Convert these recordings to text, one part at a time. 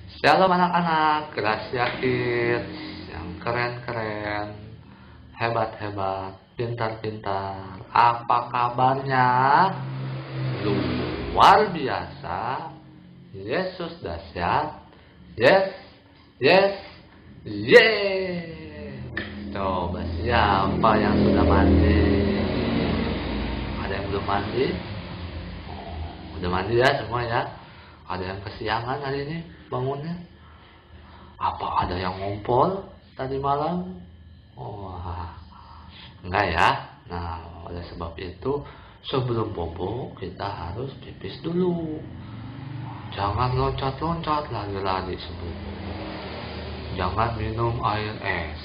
Shalom anak-anak, Gracia Kids yang keren-keren, hebat-hebat, pintar-pintar. Apa kabarnya? Luar biasa. Yesus dahsyat. Yes, yes, yes. Coba siapa yang sudah mandi? Ada yang belum mandi? Udah mandi ya semua ya? Ada yang kesiangan hari ini bangunnya? Apa ada yang ngompol tadi malam? Wah, enggak ya? Nah, oleh sebab itu sebelum bobo kita harus pipis dulu. Jangan loncat-loncat lari-lari sebelum bobo. Jangan minum air es.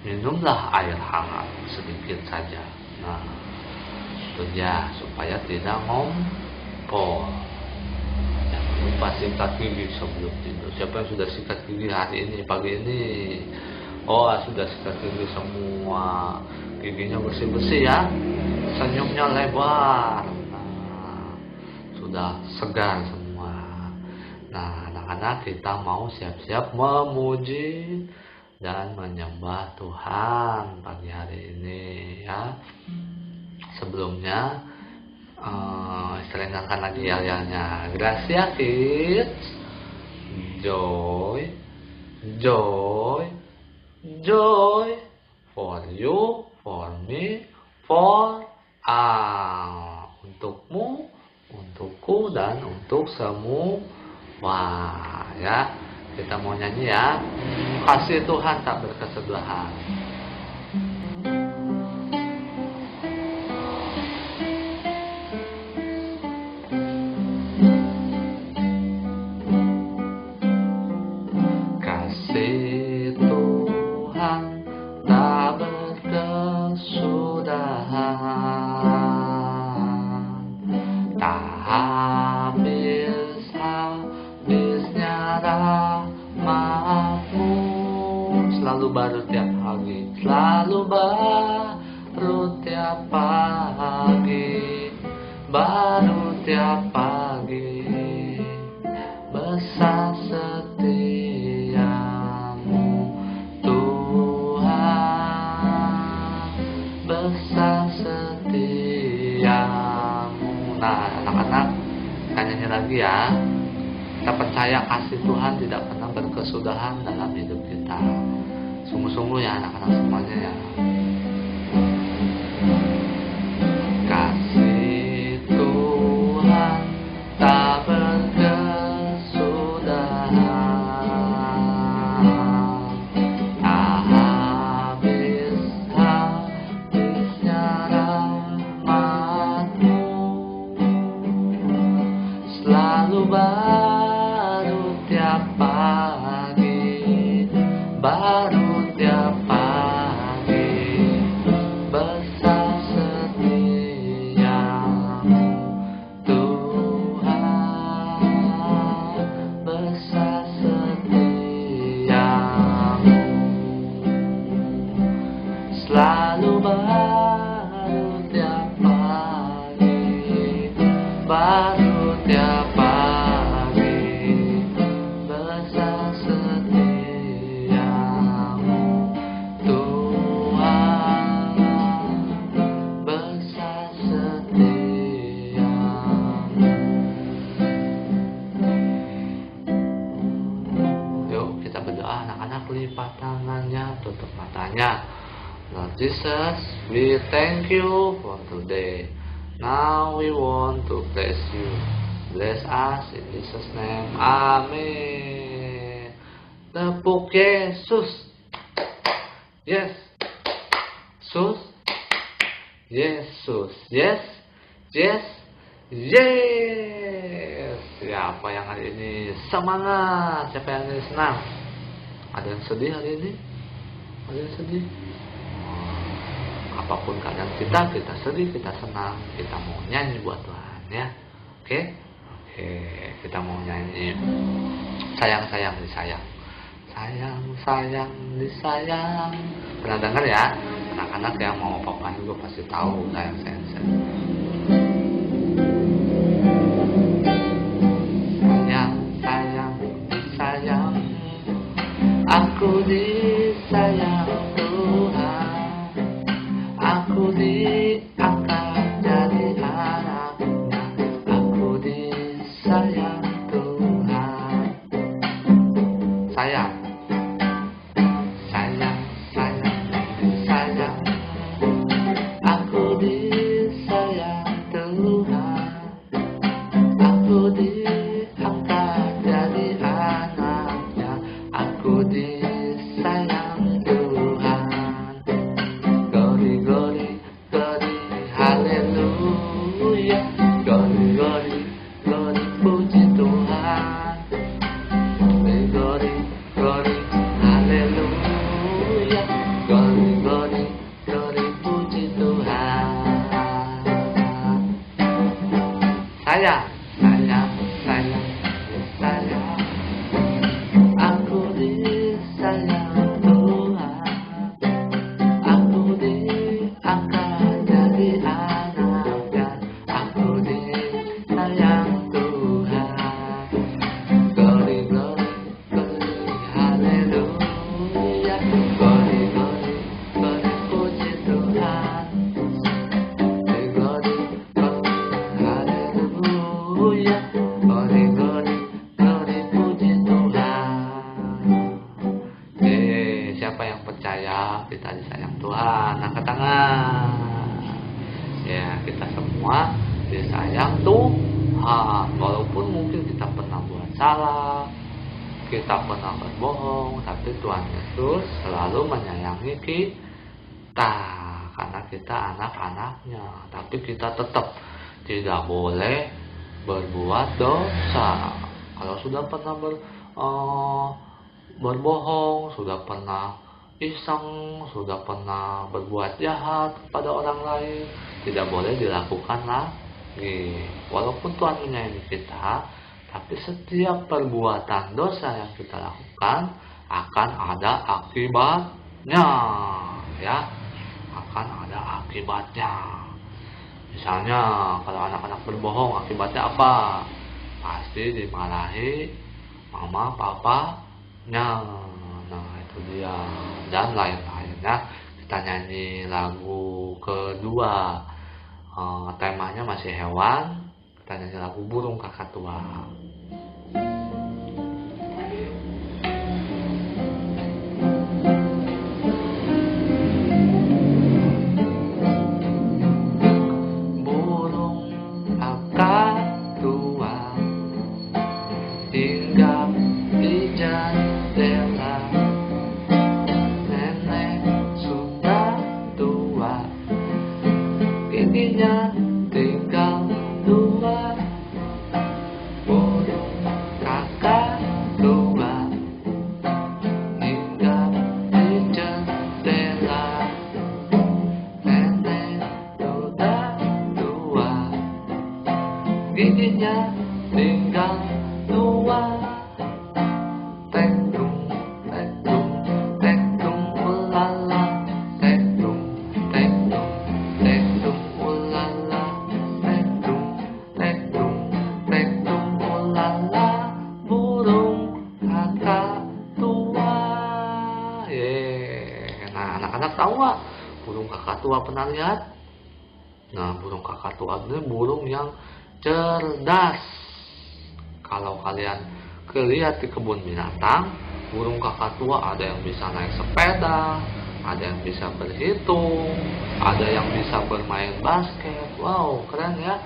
Minumlah air hangat sedikit saja. Nah, itu ya supaya tidak ngompol. Lupa sikat gigi sebelum tidur. Siapa yang sudah sikat gigi hari ini, pagi ini? Oh, sudah sikat gigi semua. Giginya bersih-bersih ya. Senyumnya lebar. Nah, sudah segar semua. Nah, anak-anak, kita mau siap-siap memuji dan menyembah Tuhan pagi hari ini ya. Sebelumnya seringkan lagi yel-yelnya. Gracia Kids, joy, joy, joy, for you, for me, for all. Untukmu, untukku, dan untuk semua ya. Kita mau nyanyi ya. Kasih Tuhan tak berkesebelahan. Selalu baru tiap pagi, selalu baru tiap pagi, baru tiap pagi. Besar setiamu Tuhan, besar setiamu. Nah, anak-anak, kita nyanyi lagi ya. Kita percaya kasih Tuhan tidak pernah berkesudahan dalam hidup kita. Sungguh-sungguh ya anak-anak semuanya ya. Kasih Tuhan tak berkesudahan, tak habis-habisnya rahmat-Mu, selalu baru tiap pagi, baru tiap pagi. Besar setiamu Tuhan, besar setiamu. Selalu baru tiap pagi, baru tiap pagi. Besar setiamu Tuhan, besar setiamu. Yuk kita berdoa anak-anak, lipat tangannya, tutup matanya. Lord Jesus, we thank you for today. Now we want to bless you. Bless us in Jesus' name. Amin. Tepuk Yesus. Yes. Sus. Yesus. Yes. Yes. Yes. Siapa yang hari ini semangat? Siapa yang hari ini senang? Ada yang sedih hari ini? Ada yang sedih? Apapun keadaan kita sedih, kita senang, kita mau nyanyi buat Tuhan ya. Oke? Kita mau nyanyi sayang-sayang disayang. Sayang-sayang disayang. Pernah dengar ya? Anak-anak yang mau papa juga pasti tahu sayang-sayang disayang. Sayang-sayang disayang. Tuhan, aku diangkat jadi anaknya, aku disayang Tuhan. Glory, glory, glory, haleluya. Glory, glory, glory, puji Tuhan. Glory, glory, haleluya. Glory, glory, glory, puji Tuhan. Sayang, sayang, sayang, sayang, aku disayang Tuhan, aku diangkat jadi anaknya, aku disayang Tuhan. Glory, glory, glory, haleluya. Glory, glory, glory, puji Tuhan. Glory, glory, haleluya. Glory, glory, glory, puji Tuhan. Siapa yang percaya kita disayang Tuhan? Angkat tangan. Ya, kita semua disayang Tuhan. Walaupun mungkin kita pernah buat salah, kita pernah berbohong, tapi Tuhan Yesus selalu menyayangi kita karena kita anak-anaknya. Tapi kita tetap tidak boleh berbuat dosa. Kalau sudah pernah berbohong, sudah pernah iseng, sudah pernah berbuat jahat kepada orang lain, tidak boleh dilakukan lagi. Walaupun Tuhan menyayangi kita, tapi setiap perbuatan dosa yang kita lakukan akan ada akibatnya, ya, akan ada akibatnya. Misalnya kalau anak-anak berbohong, akibatnya apa? Pasti dimarahi mama, papanya. Nah, itu dia. Dan lain-lainnya. Kita nyanyi lagu kedua. Temanya masih hewan. Kita nyanyi lagu Burung Kakatua. Burung kakatua hinggap di jendela, nenek sudah tua, giginya tinggal dua. Burung kakatua hinggap di jendela, nenek sudah tua, giginya tinggal dua. Tekung, tekung, tekung, ulala. Tekung, tekung, tekung, ulala. Tekung, tekung, tekung, ulala. Burung kakatua. Nah, anak-anak tahu nggak burung kakatua? Pernah lihat? Nah, burung kakatua ini burung yang cerdas. Kalau kalian lihat di kebun binatang, burung kakatua ada yang bisa naik sepeda, ada yang bisa berhitung, ada yang bisa bermain basket. Wow, keren ya,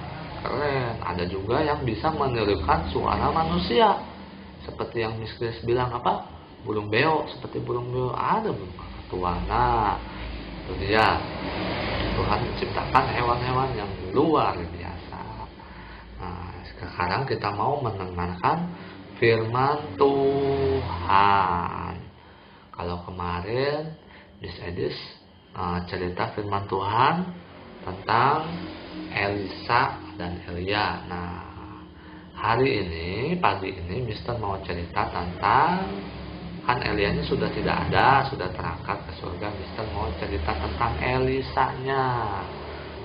keren. Ada juga yang bisa menirukan suara manusia, seperti yang Miss Grace bilang apa? Burung beo, seperti burung beo. Ada burung kakatua. Nah, itu dia. Tuhan menciptakan hewan-hewan yang luar biasa. Nah, sekarang kita mau mendengarkan firman Tuhan. Kalau kemarin Miss Edis cerita firman Tuhan tentang Elisa dan Elia. Nah, hari ini, pagi ini Mister mau cerita tentang, kan Elia ini sudah tidak ada, sudah terangkat ke surga. Mister mau cerita tentang Elisanya.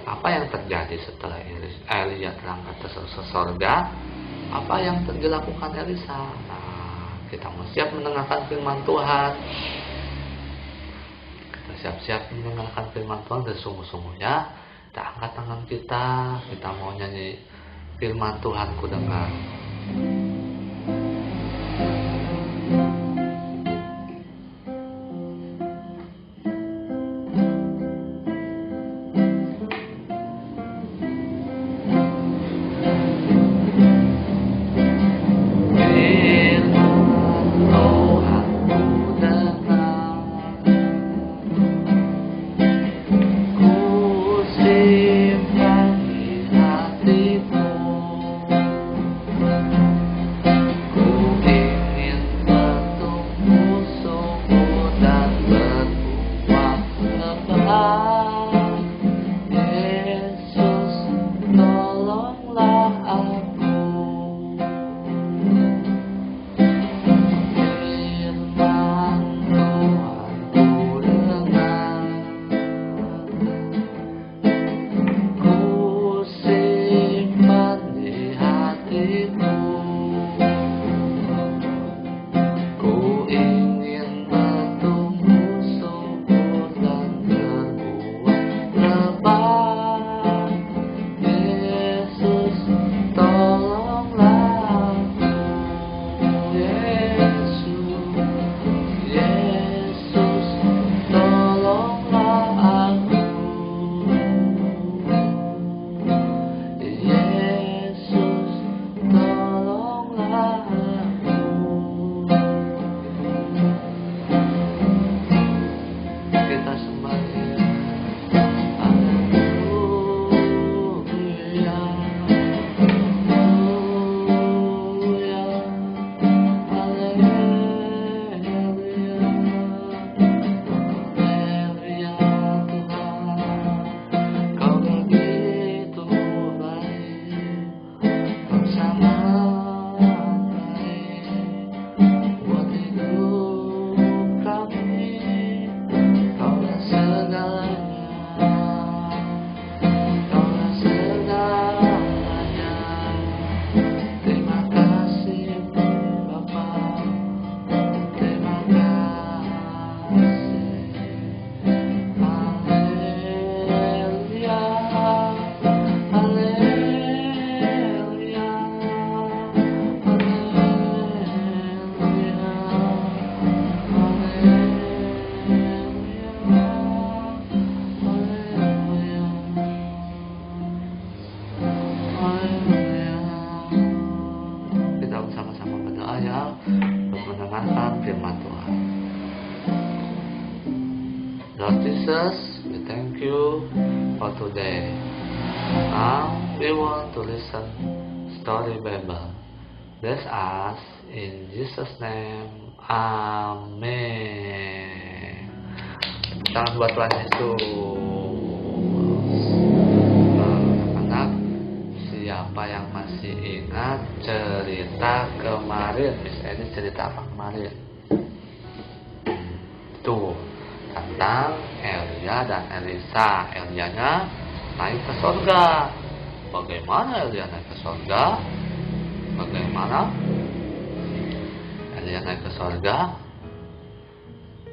Apa yang terjadi setelah Elia terangkat ke surga? Apa yang dilakukan Elisa? Nah, kita mau siap mendengarkan firman Tuhan. Kita siap-siap mendengarkan firman Tuhan dan sungguh-sungguhnya kita angkat tangan kita mau nyanyi firman Tuhan ku dengar. mendengarkan firman Tuhan. Lord Jesus, we thank you for today. Now we want to listen story Bible. Bless us in Jesus name. Amin. Tangan buat Tuhan Yesus. Anak-anak, siapa yang masih ingat cerita kemarin? Misalnya ini cerita apa kemarin? Tuh, tentang Elia dan Elisa. Elianya naik ke surga. Bagaimana Elia naik ke surga? Bagaimana Elia naik ke surga?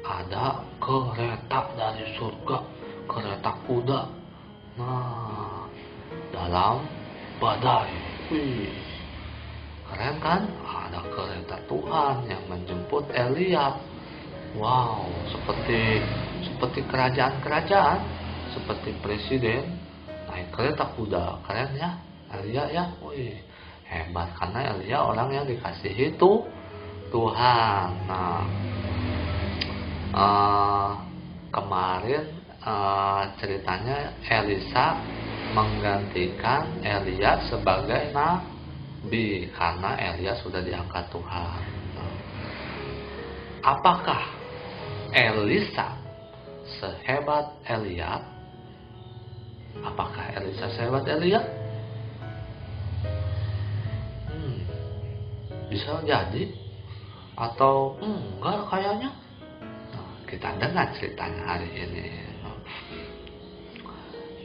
Ada kereta dari surga, kereta kuda. Nah, dalam badai. Wih, keren kan? Ada kereta Tuhan yang menjemput Elia. Wow, seperti kerajaan-kerajaan, seperti presiden naik kereta kuda. Keren ya, Elia ya. Wih, hebat karena Elia orang yang dikasihi itu Tuhan. Nah, kemarin ceritanya Elisa menggantikan Elia sebagai nabi karena Elia sudah diangkat Tuhan. Nah, apakah Elisa sehebat Elia? Apakah Elisa sehebat Elia? Bisa jadi atau enggak kayaknya. Nah, kita dengar ceritanya hari ini.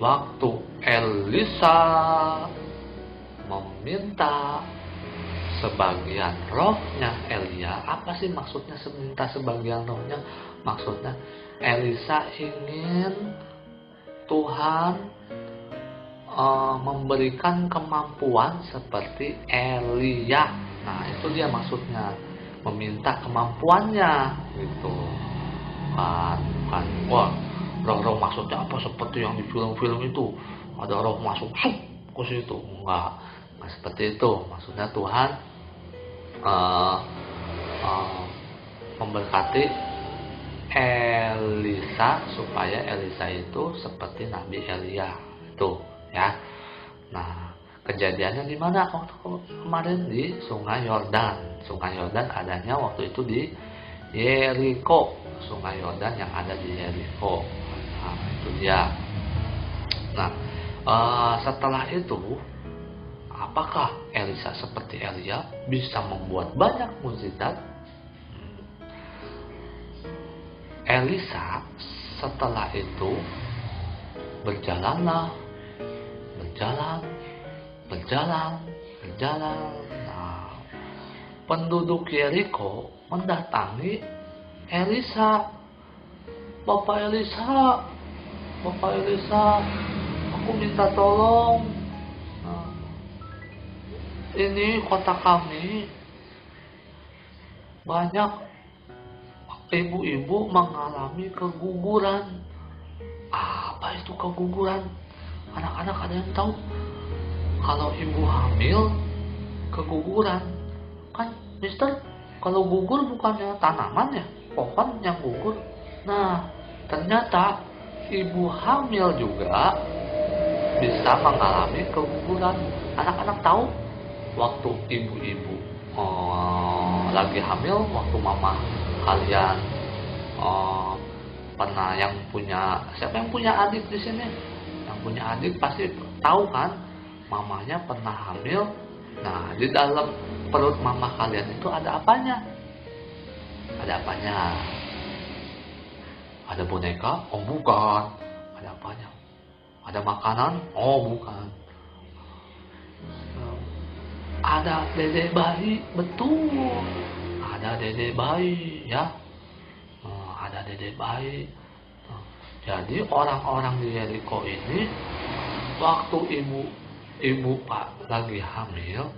Waktu Elisa meminta sebagian rohnya Elia, apa sih maksudnya minta sebagian rohnya? Maksudnya Elisa ingin Tuhan memberikan kemampuan seperti Elia. Nah, itu dia maksudnya, meminta kemampuannya gitu. Bukan wah, roh-roh maksudnya apa seperti yang di film-film itu, ada roh masuk ke situ. Enggak seperti itu. Maksudnya Tuhan memberkati Elisa supaya Elisa itu seperti Nabi Elia itu ya. Nah, kejadiannya di mana waktu kemarin? Di Sungai Yordan. Sungai Yordan adanya waktu itu di Yeriko. Sungai Yordan yang ada di Yeriko. Nah, itu dia. Nah, setelah itu, apakah Elisa seperti Elia bisa membuat banyak mukjizat? Elisa setelah itu berjalan. Nah, penduduk Yeriko mendatangi Elisa. Bapak Elisa, aku minta tolong. Nah, ini kota kami banyak ibu-ibu mengalami keguguran. Apa itu keguguran? Anak-anak ada yang tahu? Kalau ibu hamil keguguran, kan Mister, kalau gugur bukannya tanaman ya, pohon yang gugur. Nah, ternyata ibu hamil juga bisa mengalami keguguran. Anak-anak tahu? Waktu ibu-ibu lagi hamil, waktu mama kalian pernah siapa yang punya adik di sini? Yang punya adik pasti tahu kan, mamanya pernah hamil. Nah, di dalam perut mama kalian itu ada apanya? Ada apanya? Ada boneka? Oh bukan. Ada apanya? Ada makanan? Oh bukan. Ada dede bayi, betul. Ada dede bayi, ya. Ada dede bayi. Jadi orang-orang di Yeriko ini, waktu ibu Pak lagi hamil,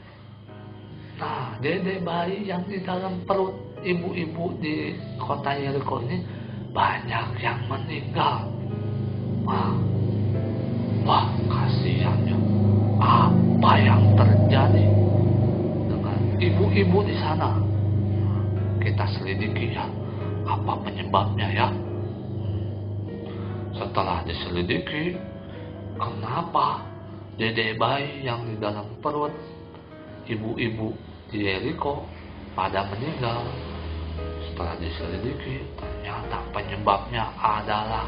nah dede bayi yang di dalam perut ibu-ibu di kota Yeriko ini banyak yang meninggal. Wah, kasihannya. Apa yang terjadi dengan ibu-ibu di sana? kita selidiki ya, apa penyebabnya ya. Setelah diselidiki, kenapa dede bayi yang di dalam perut ibu-ibu di Yeriko pada meninggal? Setelah diselidiki, ternyata penyebabnya adalah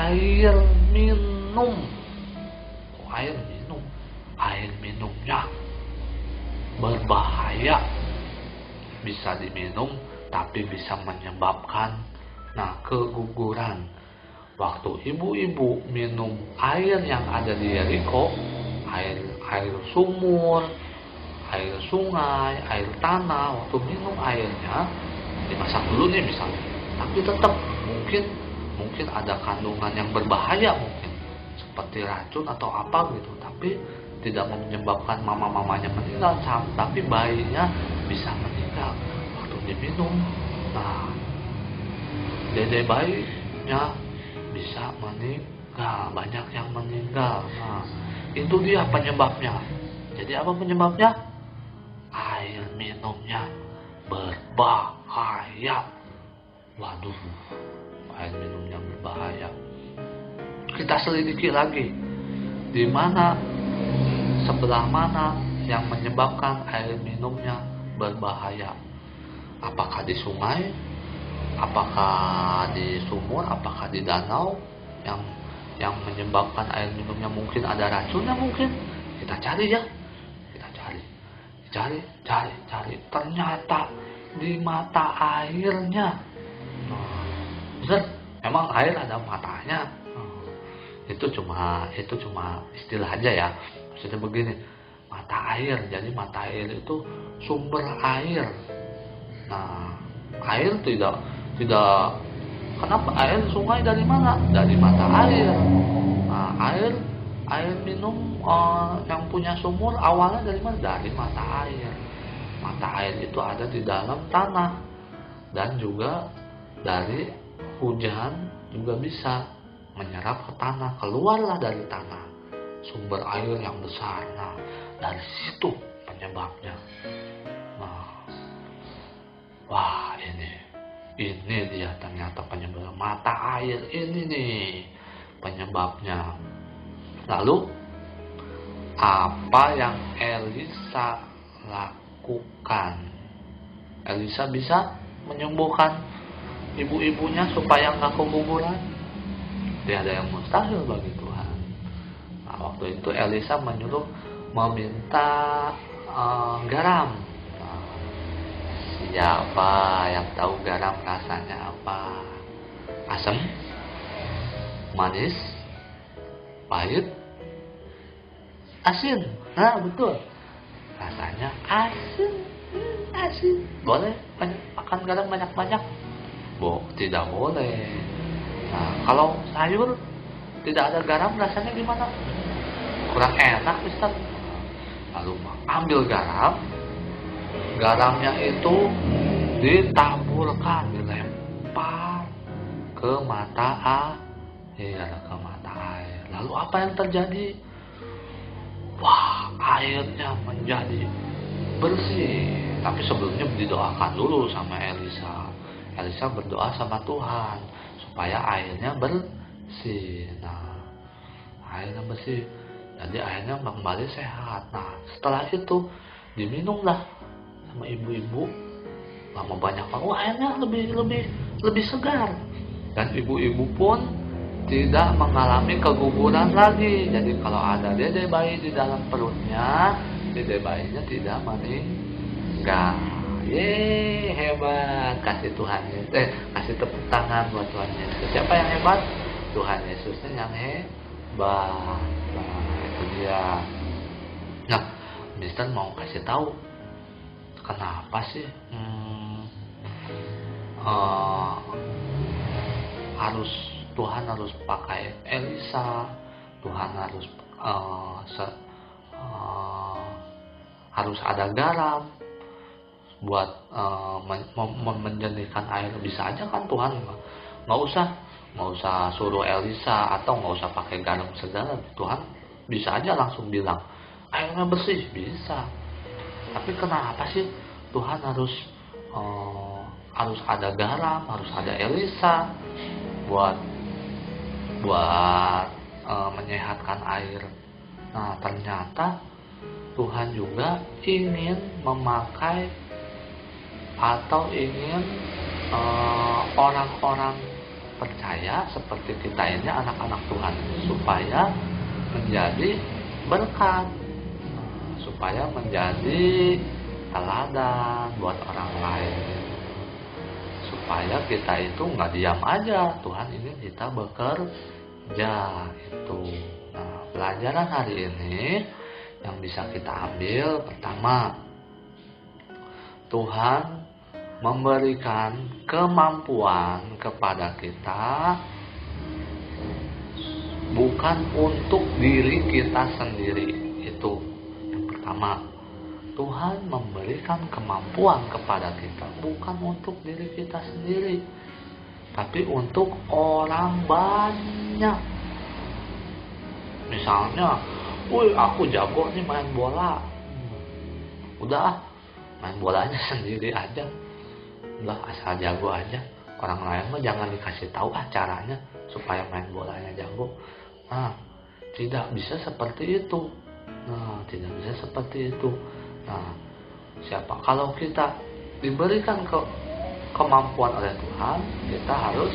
air minum. Air minumnya berbahaya, bisa diminum tapi bisa menyebabkan keguguran. Waktu ibu-ibu minum air yang ada di Yeriko, air sumur, air sungai, air tanah, waktu minum airnya dimasak dulu nih misalnya, tapi tetap mungkin ada kandungan yang berbahaya, mungkin seperti racun atau apa gitu, tapi tidak menyebabkan mamanya meninggal, tapi bayinya bisa meninggal waktu diminum. Dede bayinya bisa meninggal, banyak yang meninggal. Itu dia penyebabnya. Jadi apa penyebabnya? Air minumnya berbahaya. Waduh, air minumnya berbahaya. Kita selidiki lagi, di mana, sebelah mana yang menyebabkan air minumnya berbahaya. Apakah di sungai? Apakah di sumur? Apakah di danau? Yang menyebabkan air minumnya mungkin ada racunnya mungkin. Kita cari ya. Kita cari. Ternyata di mata airnya. Bener, emang air ada matanya. Itu cuma istilah aja ya. Maksudnya begini, mata air. Jadi mata air itu sumber air. Air tidak. Kenapa air sungai dari mana? Dari mata air. Air minum yang punya sumur awalnya dari mana? Dari mata air. Mata air itu ada di dalam tanah, dan juga dari hujan juga bisa menyerap ke tanah, keluarlah dari tanah sumber air yang besar. Dari situ penyebabnya. Wah, ini dia ternyata penyebab mata air ini nih penyebabnya. Lalu apa yang Elisa lakukan? Elisa bisa menyembuhkan ibu-ibunya supaya nggak keguguran? Tiada yang mustahil bagi Tuhan. Waktu itu Elisa meminta garam. Siapa yang tahu garam rasanya apa? Asam, manis, pahit, asin. Betul. Rasanya asin. Boleh makan garam banyak-banyak? Tidak boleh. Kalau sayur tidak ada garam rasanya gimana? Kurang enak, Ustaz. Lalu ambil garamnya itu ditaburkan, dilempar ke mata air. Lalu apa yang terjadi? Wah, airnya menjadi bersih. Tapi sebelumnya didoakan dulu sama Elisa. Elisa berdoa sama Tuhan supaya airnya bersih. Airnya bersih. Jadi airnya kembali sehat. Setelah itu diminumlah sama ibu-ibu. Lama banyak airnya lebih segar. Dan ibu-ibu pun tidak mengalami keguguran lagi. Jadi kalau ada dede bayi di dalam perutnya, dede bayinya tidak meninggal. Yeay, hebat. Kasih Tuhan Yesus. Kasih tepuk tangan buat Tuhan Yesus. Siapa yang hebat? Tuhan Yesusnya yang hebat. Itu dia. Mister mau kasih tahu kenapa sih Tuhan harus pakai Elisa. Tuhan harus ada garam buat menjernihkan air. Bisa aja kan Tuhan nggak usah suruh Elisa atau nggak usah pakai garam segala. Tuhan bisa aja langsung bilang airnya bersih, bisa. Tapi kenapa sih Tuhan harus ada garam, harus ada Elisa buat menyehatkan air. Nah, ternyata Tuhan juga ingin memakai atau ingin orang-orang percaya seperti kita ini, anak-anak Tuhan ini, supaya menjadi berkat, supaya menjadi teladan buat orang lain, supaya kita itu nggak diam aja. Tuhan ingin kita bekerja itu. Nah, pelajaran hari ini yang bisa kita ambil, pertama, Tuhan memberikan kemampuan kepada kita bukan untuk diri kita sendiri. Itu yang pertama. Tuhan memberikan kemampuan kepada kita bukan untuk diri kita sendiri, tapi untuk orang banyak. Misalnya, aku jago nih main bola. Udah, main bolanya sendiri aja. Udah, asal jago aja. Orang lain mah jangan dikasih tahu caranya supaya main bolanya jago. Nah, tidak bisa seperti itu. Tidak bisa seperti itu. Nah, kalau kita diberikan kemampuan oleh Tuhan, kita harus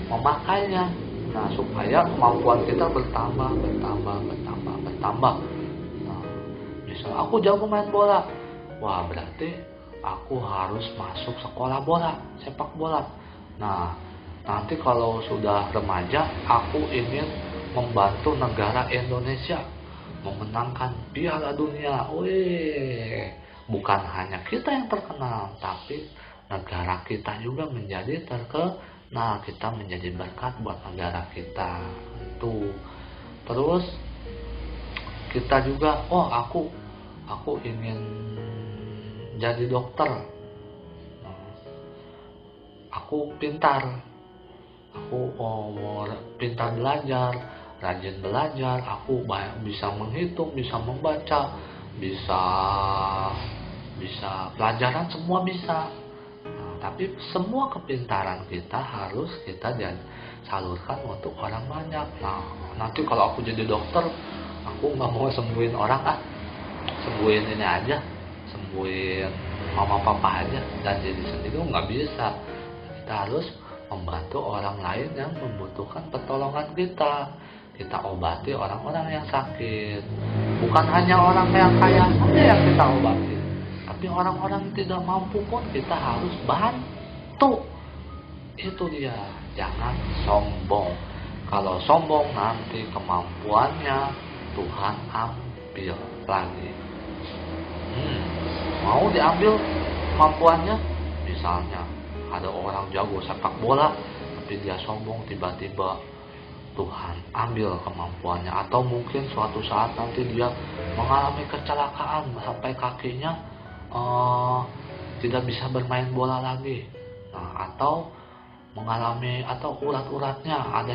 memakainya. Nah, supaya kemampuan kita bertambah. Nah, misal aku jago main bola, wah berarti aku harus masuk sekolah bola, sepak bola. Nah, nanti kalau sudah remaja, aku ingin membantu negara Indonesia memenangkan Piala Dunia. Bukan hanya kita yang terkenal, tapi negara kita juga menjadi terkenal. Kita menjadi berkat buat negara kita. Itu. Terus kita juga, aku ingin jadi dokter. Aku pintar. Aku pintar belajar, rajin belajar, aku bisa menghitung, bisa membaca, bisa pelajaran semua bisa. Nah, tapi semua kepintaran kita harus kita salurkan untuk orang banyak. Nah, nanti kalau aku jadi dokter, aku nggak mau sembuhin orang, sembuhin ini aja, sembuhin mama papa aja, dan jadi sendiri nggak bisa. Kita harus membantu orang lain yang membutuhkan pertolongan kita. Kita obati orang-orang yang sakit. Bukan hanya orang yang kaya saja yang kita obati, tapi orang-orang yang tidak mampu pun kita harus bantu. Itu dia, jangan sombong. Kalau sombong nanti kemampuannya Tuhan ambil lagi. Mau diambil kemampuannya? Misalnya ada orang jago sepak bola, tapi dia sombong, tiba-tiba Tuhan ambil kemampuannya. Atau mungkin suatu saat nanti dia mengalami kecelakaan sampai kakinya tidak bisa bermain bola lagi. Nah, atau urat-uratnya ada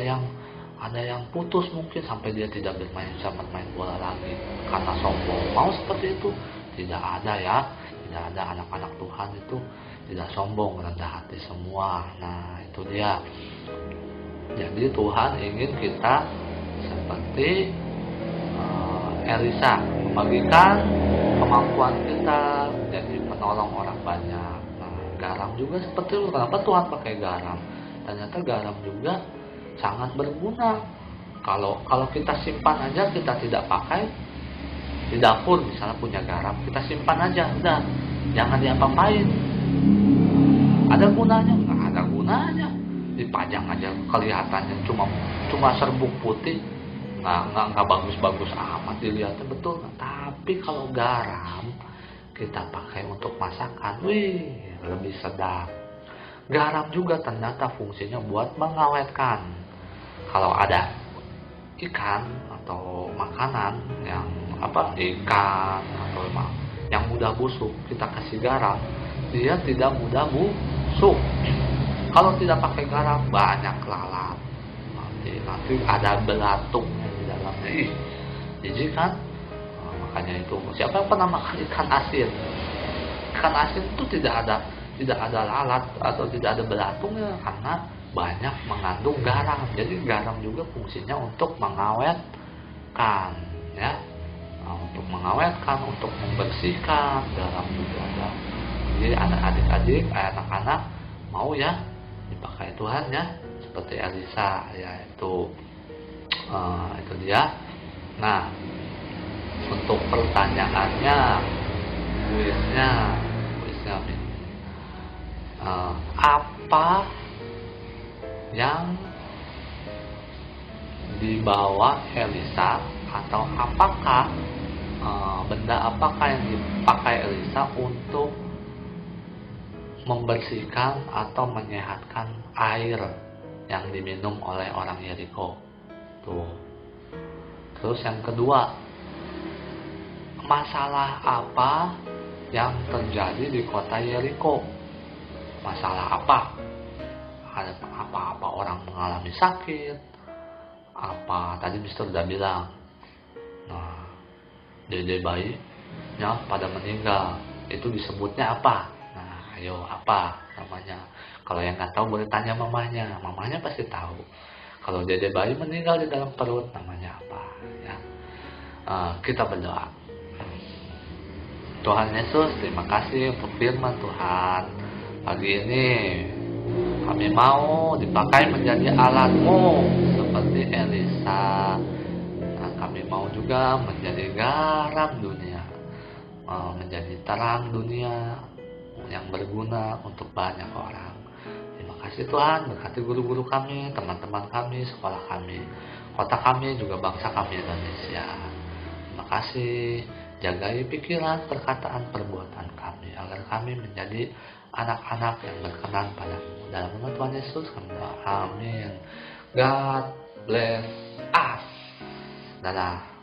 yang putus, mungkin sampai dia tidak bisa bermain bola lagi karena sombong. Mau seperti itu? Tidak ada ya. Tidak ada. Anak-anak Tuhan itu tidak sombong, rendah hati semua. Nah, itu dia. Jadi Tuhan ingin kita seperti Elisa, membagikan kemampuan kita menjadi penolong orang banyak. Nah, garam juga seperti itu. Kenapa Tuhan pakai garam? Ternyata garam juga sangat berguna. Kalau kita simpan aja, kita tidak pakai, di dapur misalnya punya garam, kita simpan aja, udah, jangan diapa-apain. Ada gunanya? Nggak ada gunanya. Dipajang aja kelihatannya cuma serbuk putih, nggak bagus-bagus amat dilihatnya, betul. Tapi kalau garam kita pakai untuk masakan, lebih sedap. Garam juga ternyata fungsinya buat mengawetkan. Kalau ada ikan atau makanan yang ikan atau yang mudah busuk, kita kasih garam, dia tidak mudah busuk. Kalau tidak pakai garam, banyak lalat. Nanti ada belatungnya di dalamnya. Jijik kan? Makanya itu, siapa yang pernah makan ikan asin? ikan asin itu tidak ada lalat atau tidak ada belatungnya karena banyak mengandung garam. Jadi garam juga fungsinya untuk mengawetkan, ya. Nah, untuk mengawetkan, untuk membersihkan, garam juga ada. Jadi adik-adik, anak-anak mau ya dipakai Tuhan ya, seperti Elisa ya, itu dia. Nah, untuk pertanyaannya, kuisnya apa yang dibawa Elisa, atau apakah benda apakah yang dipakai Elisa untuk membersihkan atau menyehatkan air yang diminum oleh orang Yeriko. Tuh. Terus yang kedua, masalah apa yang terjadi di kota Yeriko? Masalah apa? Ada apa orang mengalami sakit? Apa tadi Mister udah bilang? Nah, dede bayi ya pada meninggal. Itu disebutnya apa? Nah, ayo apa namanya? Kalau yang nggak tahu boleh tanya mamanya. Mamanya pasti tahu. Kalau dede bayi meninggal di dalam perut namanya apa? Ya. Kita berdoa. Tuhan Yesus, terima kasih untuk firman Tuhan. Pagi ini kami mau dipakai menjadi alat-Mu seperti Elisa. Nah, kami mau juga menjadi garam dunia, menjadi terang dunia yang berguna untuk banyak orang. Terima kasih Tuhan, berkati guru-guru kami, teman-teman kami, sekolah kami, kota kami, juga bangsa kami Indonesia. Terima kasih, jagai pikiran, perkataan, perbuatan kami, agar kami menjadi anak-anak yang berkenan padamu. Dalam nama Tuhan Yesus kami doa. Amin. God bless us. Dadah.